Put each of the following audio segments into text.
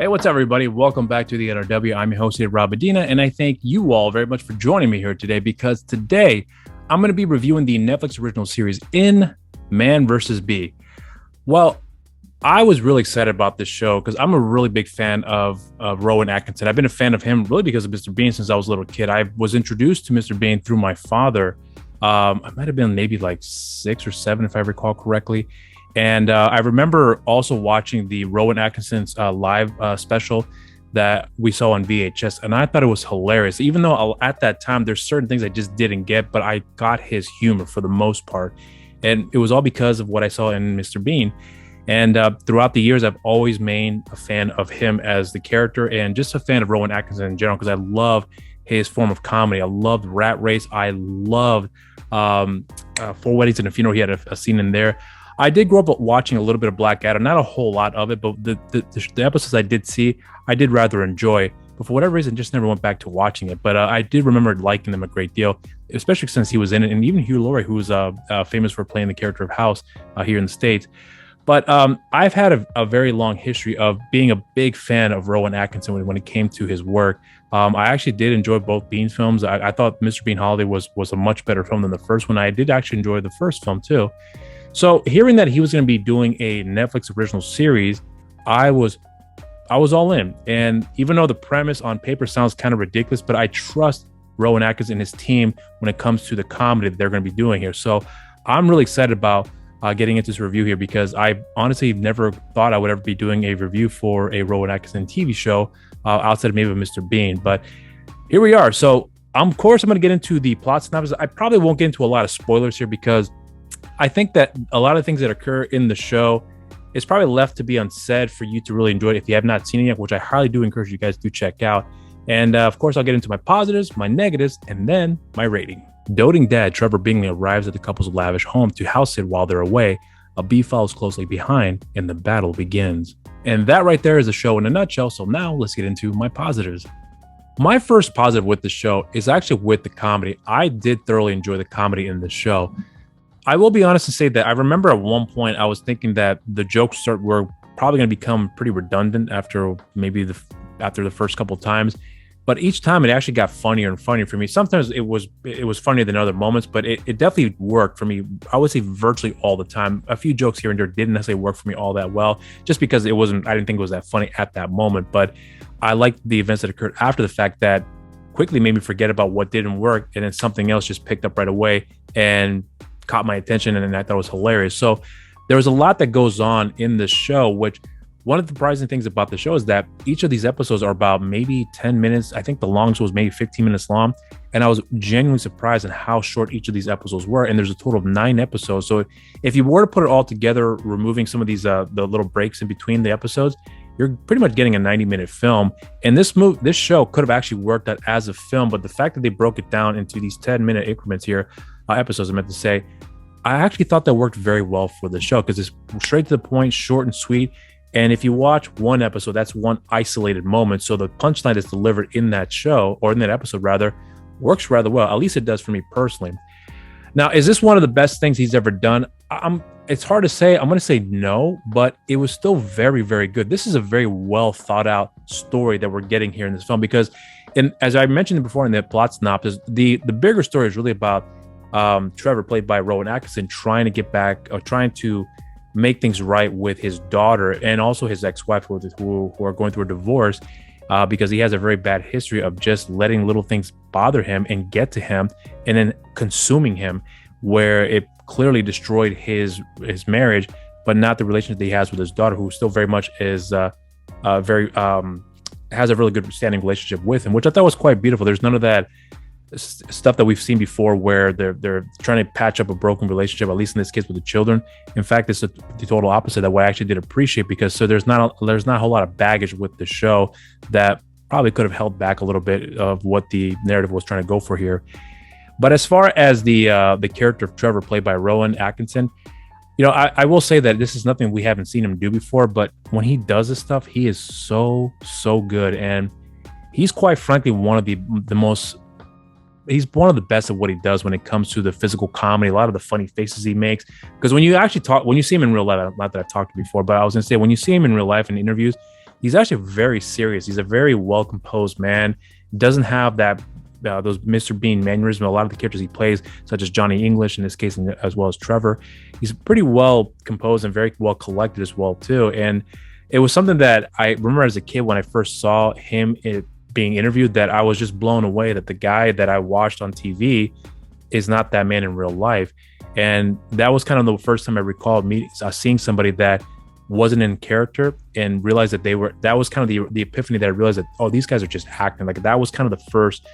Hey, what's up, everybody? Welcome back to the NRW. I'm your host here, Rob Medina, and I thank you all very much for joining me here today because today I'm going to be reviewing the Netflix original series In Man vs. Bee. Well, I was really excited about this show because I'm a really big fan of Rowan Atkinson. I've been a fan of him really because of Mr. Bean since I was a little kid. I was introduced to Mr. Bean through my father. I might have been maybe like 6 or 7, if I recall correctly. And I remember also watching the Rowan Atkinson's live special that we saw on VHS, and I thought it was hilarious. Even though at that time there's certain things I just didn't get, but I got his humor for the most part, and it was all because of what I saw in Mr. Bean. And throughout the years, I've always been a fan of him as the character, and just a fan of Rowan Atkinson in general because I love his form of comedy. I loved Rat Race. I loved Four Weddings and a Funeral. He had a scene in there. I did grow up watching a little bit of Blackadder, not a whole lot of it, but the episodes I did see, I did rather enjoy. But for whatever reason, just never went back to watching it. But I did remember liking them a great deal, especially since he was in it. And even Hugh Laurie, who was famous for playing the character of House here in the States. But I've had a very long history of being a big fan of Rowan Atkinson when it came to his work. I actually did enjoy both Bean films. I thought Mr. Bean Holiday was a much better film than the first one. I did actually enjoy the first film too. So hearing that he was going to be doing a Netflix original series, I was all in. And even though the premise on paper sounds kind of ridiculous, but I trust Rowan Atkinson and his team when it comes to the comedy that they're going to be doing here. So I'm really excited about getting into this review here because I honestly never thought I would ever be doing a review for a Rowan Atkinson TV show outside of maybe of Mr. Bean. But here we are. So of course, I'm going to get into the plot synopsis. I probably won't get into a lot of spoilers here because I think that a lot of things that occur in the show is probably left to be unsaid for you to really enjoy it if you have not seen it yet, which I highly do encourage you guys to check out. And of course, I'll get into my positives, my negatives, and then my rating. Doting dad Trevor Bingley arrives at the couple's lavish home to house sit while they're away. A bee follows closely behind, and the battle begins. And that right there is the show in a nutshell. So now let's get into my positives. My first positive with the show is actually with the comedy. I did thoroughly enjoy the comedy in the show. I will be honest and say that I remember at one point I was thinking that the jokes were probably going to become pretty redundant after the first couple of times, but each time it actually got funnier and funnier for me. Sometimes it was funnier than other moments, but it definitely worked for me. I would say virtually all the time. A few jokes here and there didn't necessarily work for me all that well, just because I didn't think it was that funny at that moment. But I liked the events that occurred after the fact that quickly made me forget about what didn't work, and then something else just picked up right away and caught my attention, and I thought it was hilarious. So there was a lot that goes on in the show, which one of the surprising things about the show is that each of these episodes are about maybe 10 minutes. I think the longest was maybe 15 minutes long. And I was genuinely surprised at how short each of these episodes were. And there's a total of 9 episodes. So if you were to put it all together, removing some of these the little breaks in between the episodes, you're pretty much getting a 90-minute film. And this show could have actually worked out as a film, but the fact that they broke it down into these 10-minute increments here, episodes, I meant to say, I actually thought that worked very well for the show because it's straight to the point, short and sweet. And if you watch one episode, that's one isolated moment. So the punchline is delivered in that show, or in that episode rather, works rather well. At least it does for me personally. Now, is this one of the best things he's ever done? It's hard to say. I'm going to say no, but it was still very, very good. This is a very well thought out story that we're getting here in this film because, as I mentioned before in the plot synopsis, the bigger story is really about Trevor, played by Rowan Atkinson, trying to get back or trying to make things right with his daughter and also his ex-wife who are going through a divorce because he has a very bad history of just letting little things bother him and get to him and then consuming him, where it clearly destroyed his marriage, but not the relationship that he has with his daughter, who still very much is has a really good standing relationship with him, which I thought was quite beautiful. There's none of that stuff that we've seen before where they're trying to patch up a broken relationship, at least in this case with the children. In fact, it's the total opposite that what I actually did appreciate, because there's not a whole lot of baggage with the show that probably could have held back a little bit of what the narrative was trying to go for here. But as far as the character of Trevor, played by Rowan Atkinson, I will say that this is nothing we haven't seen him do before, but when he does this stuff, he is so good, and he's quite frankly one of the most. He's one of the best at what he does when it comes to the physical comedy, a lot of the funny faces he makes. Because when you see him in real life, not that I've talked to before, but I was going to say, when you see him in real life in interviews, he's actually very serious. He's a very well composed man. Doesn't have that those Mr. Bean mannerism. A lot of the characters he plays, such as Johnny English in this case, as well as Trevor, he's pretty well composed and very well collected as well too. And it was something that I remember as a kid when I first saw him being interviewed, that I was just blown away that the guy that I watched on TV is not that man in real life. And that was kind of the first time I recalled seeing somebody that wasn't in character and realized that was kind of the epiphany that I realized that, oh, these guys are just acting. Like that was kind of the first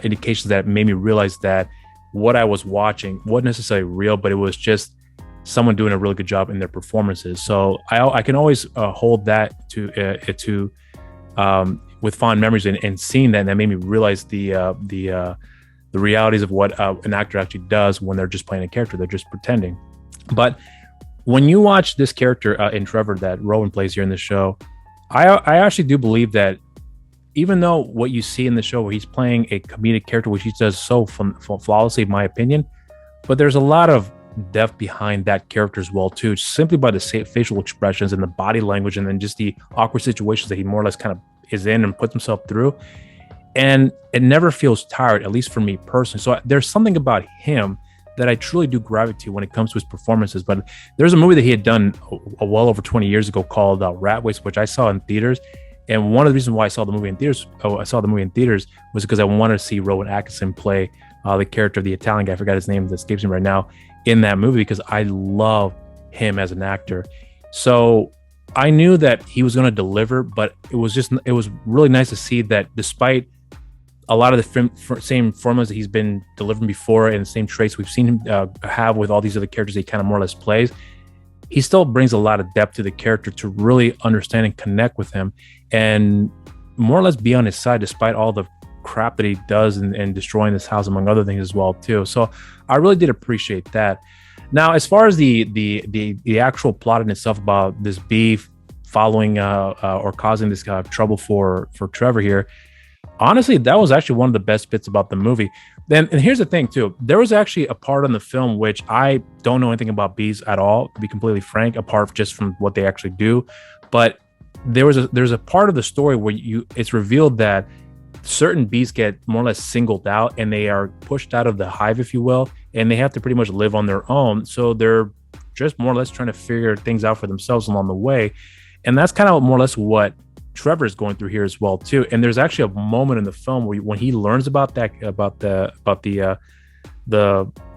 indications that made me realize that what I was watching wasn't necessarily real, but it was just someone doing a really good job in their performances. So I can always hold that to with fond memories, and seeing that, and that made me realize the realities of what an actor actually does when they're just playing a character. They're just pretending. But when you watch this character in Trevor that Rowan plays here in the show, I actually do believe that even though what you see in the show where he's playing a comedic character, which he does so flawlessly, in my opinion, but there's a lot of depth behind that character as well too, simply by the facial expressions and the body language, and then just the awkward situations that he more or less kind of is in and puts himself through. And it never feels tired, at least for me personally. So there's something about him that I truly do gravitate when it comes to his performances. But there's a movie that he had done well over 20 years ago called Rat Race, which I saw in theaters. And one of the reasons why I saw the movie in theaters, was because I wanted to see Rowan Atkinson play the character of the Italian guy. I forgot his name, that escapes me right now, in that movie, because I love him as an actor. So I knew that he was going to deliver, but it was really nice to see that despite a lot of the same formulas that he's been delivering before and the same traits we've seen him have with all these other characters he kind of more or less plays, he still brings a lot of depth to the character to really understand and connect with him and more or less be on his side despite all the crap that he does and destroying this house, among other things as well too. So I really did appreciate that. Now, as far as the actual plot in itself about this beef following or causing this kind of trouble for Trevor here, honestly, that was actually one of the best bits about the movie. And here's the thing too, there was actually a part in the film which I don't know anything about bees at all, to be completely frank, apart just from what they actually do. But there's a part of the story where it's revealed that certain bees get more or less singled out and they are pushed out of the hive, if you will, and they have to pretty much live on their own. So they're just more or less trying to figure things out for themselves along the way. And that's kind of more or less what Trevor is going through here as well too. And there's actually a moment in the film where when he learns about the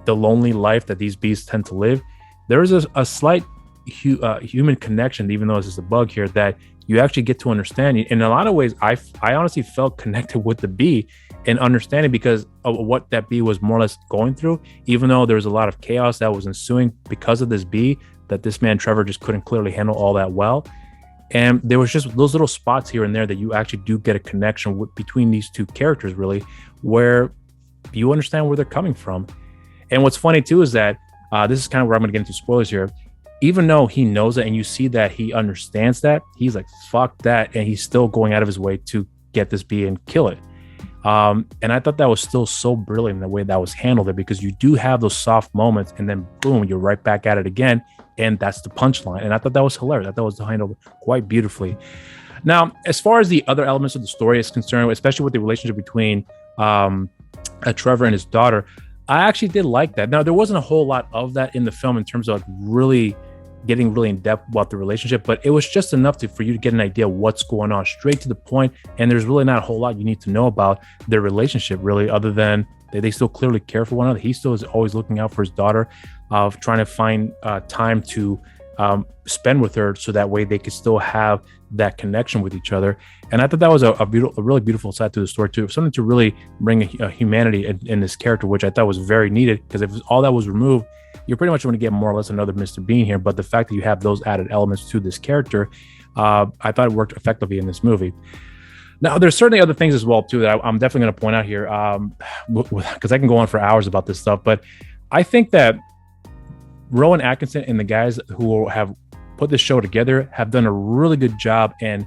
lonely life that these bees tend to live, there is a slight human connection, even though this is a bug here, that you actually get to understand. In a lot of ways, I honestly felt connected with the bee and understanding because of what that bee was more or less going through, even though there was a lot of chaos that was ensuing because of this bee, that this man Trevor just couldn't clearly handle all that well. And there was just those little spots here and there that you actually do get a connection between these two characters, really, where you understand where they're coming from. And what's funny too is that this is kind of where I'm going to get into spoilers here. Even though he knows that and you see that he understands that, he's like, fuck that. And he's still going out of his way to get this bee and kill it. And I thought that was still so brilliant in the way that was handled there, because you do have those soft moments and then boom, you're right back at it again. And that's the punchline. And I thought that was hilarious. I thought it was handled quite beautifully. Now, as far as the other elements of the story is concerned, especially with the relationship between Trevor and his daughter, I actually did like that. Now, there wasn't a whole lot of that in the film in terms of really getting really in depth about the relationship, but it was just enough for you to get an idea of what's going on, straight to the point. And there's really not a whole lot you need to know about their relationship, really, other than they still clearly care for one another. He still is always looking out for his daughter, of trying to find time to spend with her, so that way they could still have that connection with each other. And I thought that was a really beautiful side to the story too, something to really bring a humanity in this character, which I thought was very needed, because if all that was removed, you're pretty much going to get more or less another Mr. Bean here. But the fact that you have those added elements to this character, I thought it worked effectively in this movie. Now, there's certainly other things as well too that I'm definitely going to point out here, because I can go on for hours about this stuff. But I think that Rowan Atkinson and the guys who have put this show together have done a really good job and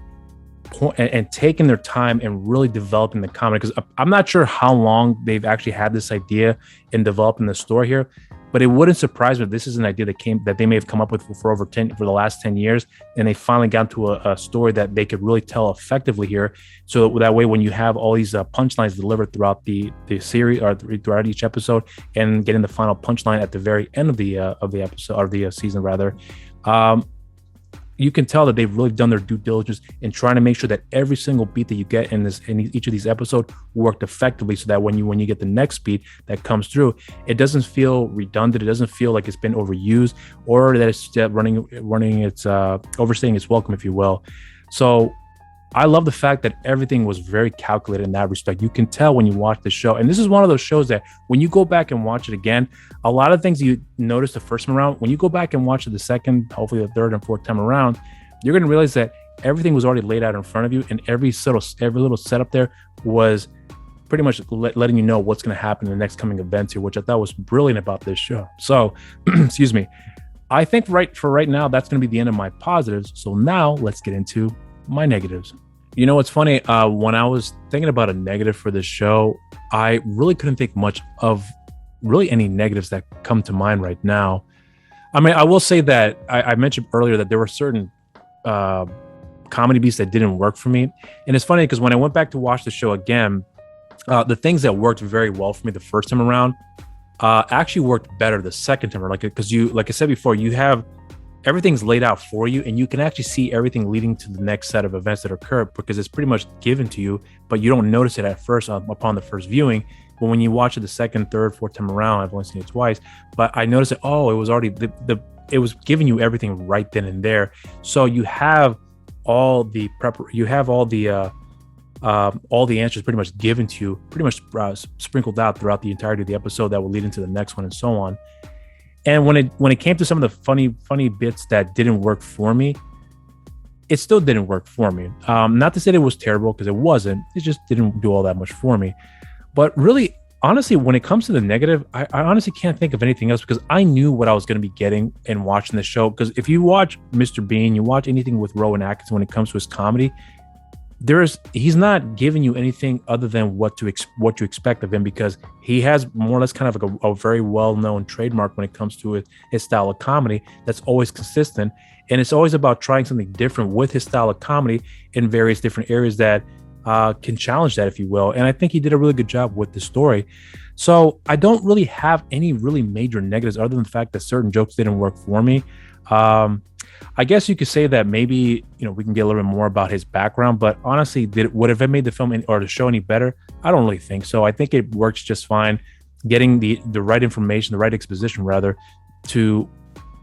taking their time and really developing the comedy. Because I'm not sure how long they've actually had this idea in developing the story here. But it wouldn't surprise me if this is an idea that they may have come up with for the last 10 years, and they finally got to a story that they could really tell effectively here. So that way, when you have all these punchlines delivered throughout the series or throughout each episode, and getting the final punchline at the very end of the episode or the season rather, you can tell that they've really done their due diligence in trying to make sure that every single beat that you get in each of these episodes worked effectively, so that when you get the next beat that comes through, it doesn't feel redundant. It doesn't feel like it's been overused, or that it's overstaying its welcome, if you will. So I love the fact that everything was very calculated in that respect. You can tell when you watch the show, and this is one of those shows that when you go back and watch it again, a lot of things you notice the first time around, when you go back and watch it the second, hopefully the third and fourth time around, you're going to realize that everything was already laid out in front of you, and every little setup there was pretty much letting you know what's going to happen in the next coming events here, which I thought was brilliant about this show. So, excuse me. I think right now, that's going to be the end of my positives. So now let's get into my negatives. You know what's funny? When I was thinking about a negative for this show, I really couldn't think much of really any negatives that come to mind right now. I mean, I will say that I mentioned earlier that there were certain comedy beats that didn't work for me. And it's funny because when I went back to watch the show again, the things that worked very well for me the first time around actually worked better the second time around. Because like I said before, you have everything's laid out for you, and you can actually see everything leading to the next set of events that occur because it's pretty much given to you, but you don't notice it at first upon the first viewing. But when you watch it the second, third, fourth time around, I've only seen it twice, but I noticed it. Oh, it was already it was giving you everything right then and there. So you have all the answers pretty much given to you, pretty much sprinkled out throughout the entirety of the episode that will lead into the next one and so on. And when it came to some of the funny bits that didn't work for me, it still didn't work for me. Not to say that it was terrible, because it wasn't. It just didn't do all that much for me. But really, honestly, when it comes to the negative, I honestly can't think of anything else, because I knew what I was going to be getting in watching the show. Because if you watch Mr. Bean, you watch anything with Rowan Atkinson when it comes to his comedy, he's not giving you anything other than what you expect of him, because he has more or less kind of like a very well-known trademark when it comes to his style of comedy that's always consistent, and it's always about trying something different with his style of comedy in various different areas that can challenge that, if you will. And I think he did a really good job with the story. So I don't really have any really major negatives other than the fact that certain jokes didn't work for me. I guess you could say that maybe, we can get a little bit more about his background, but honestly, would it have made the film or the show any better? I don't really think so. I think it works just fine, getting the right information, the right exposition rather, to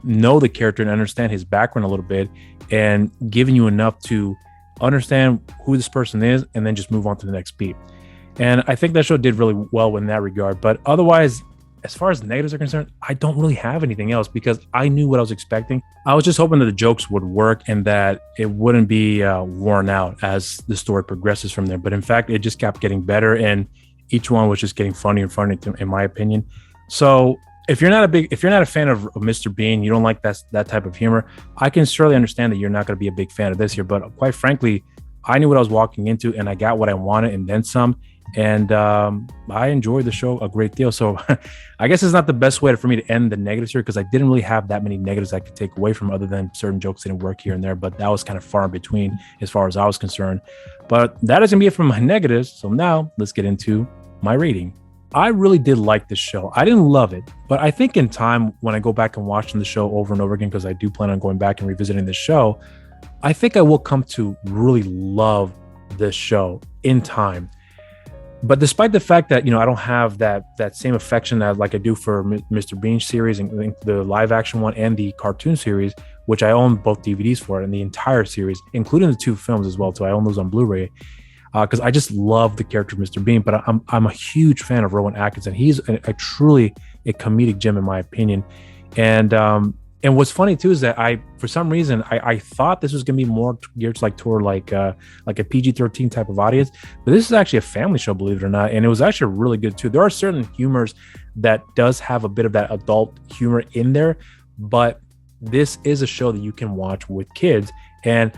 know the character and understand his background a little bit, and giving you enough to understand who this person is, and then just move on to the next beat. And I think that show did really well in that regard. But otherwise, as far as the negatives are concerned, I don't really have anything else, because I knew what I was expecting. I was just hoping that the jokes would work and that it wouldn't be worn out as the story progresses from there. But in fact, it just kept getting better, and each one was just getting funnier and funnier, in my opinion. So if you're not a fan of Mr. Bean, you don't like that type of humor, I can surely understand that you're not going to be a big fan of this here. But quite frankly, I knew what I was walking into, and I got what I wanted and then some. And I enjoyed the show a great deal. So I guess it's not the best way for me to end the negatives here, because I didn't really have that many negatives I could take away from, other than certain jokes didn't work here and there. But that was kind of far in between as far as I was concerned. But that is going to be it for my negatives. So now let's get into my rating. I really did like this show. I didn't love it, but I think in time, when I go back and watching the show over and over again, because I do plan on going back and revisiting this show, I think I will come to really love this show in time. But despite the fact that, I don't have that same affection like I do for Mr. Bean series, and the live action one and the cartoon series, which I own both DVDs for, and the entire series, including the 2 films as well. So I own those on Blu-ray, because I just love the character of Mr. Bean. But I'm a huge fan of Rowan Atkinson. He's a truly a comedic gem, in my opinion. And what's funny too is that for some reason, I thought this was gonna be more geared toward like a PG-13 type of audience, but this is actually a family show, believe it or not, and it was actually really good too. There are certain humors that does have a bit of that adult humor in there, but this is a show that you can watch with kids, and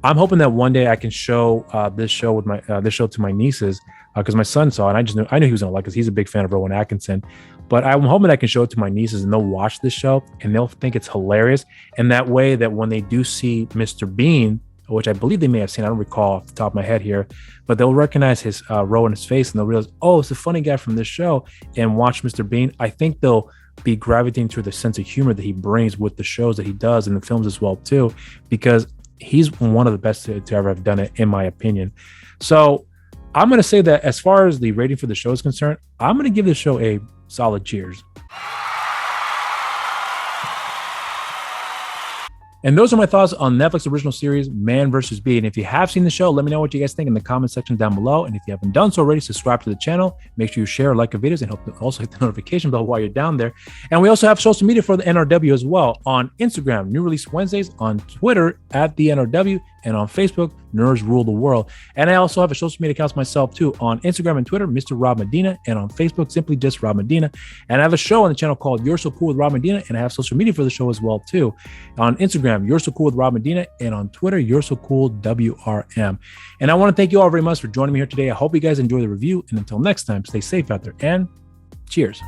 I'm hoping that one day I can show this show to my nieces, because my son saw it, and I knew he was gonna like it, because he's a big fan of Rowan Atkinson. But I'm hoping I can show it to my nieces and they'll watch this show and they'll think it's hilarious. And that way that when they do see Mr. Bean, which I believe they may have seen, I don't recall off the top of my head here, but they'll recognize his role in his face and they'll realize, oh, it's the funny guy from this show, and watch Mr. Bean. I think they'll be gravitating to the sense of humor that he brings with the shows that he does and the films as well too, because he's one of the best to ever have done it, in my opinion. So I'm going to say that as far as the rating for the show is concerned, I'm going to give the show a solid cheers. And those are my thoughts on Netflix original series, Man vs. Bee. And if you have seen the show, let me know what you guys think in the comment section down below. And if you haven't done so already, subscribe to the channel. Make sure you share or like our videos and also hit the notification bell while you're down there. And we also have social media for the NRW as well. On Instagram, New Release Wednesdays. On Twitter, @the NRW. And on Facebook, Nerds Rule the World. And I also have a social media accounts myself too. On Instagram and Twitter, Mr. Rob Medina. And on Facebook, simply just Rob Medina. And I have a show on the channel called You're So Cool with Rob Medina. And I have social media for the show as well too. On Instagram, You're So Cool with Rob Medina. And on Twitter, You're So Cool WRM. And I want to thank you all very much for joining me here today. I hope you guys enjoy the review. And until next time, stay safe out there and cheers.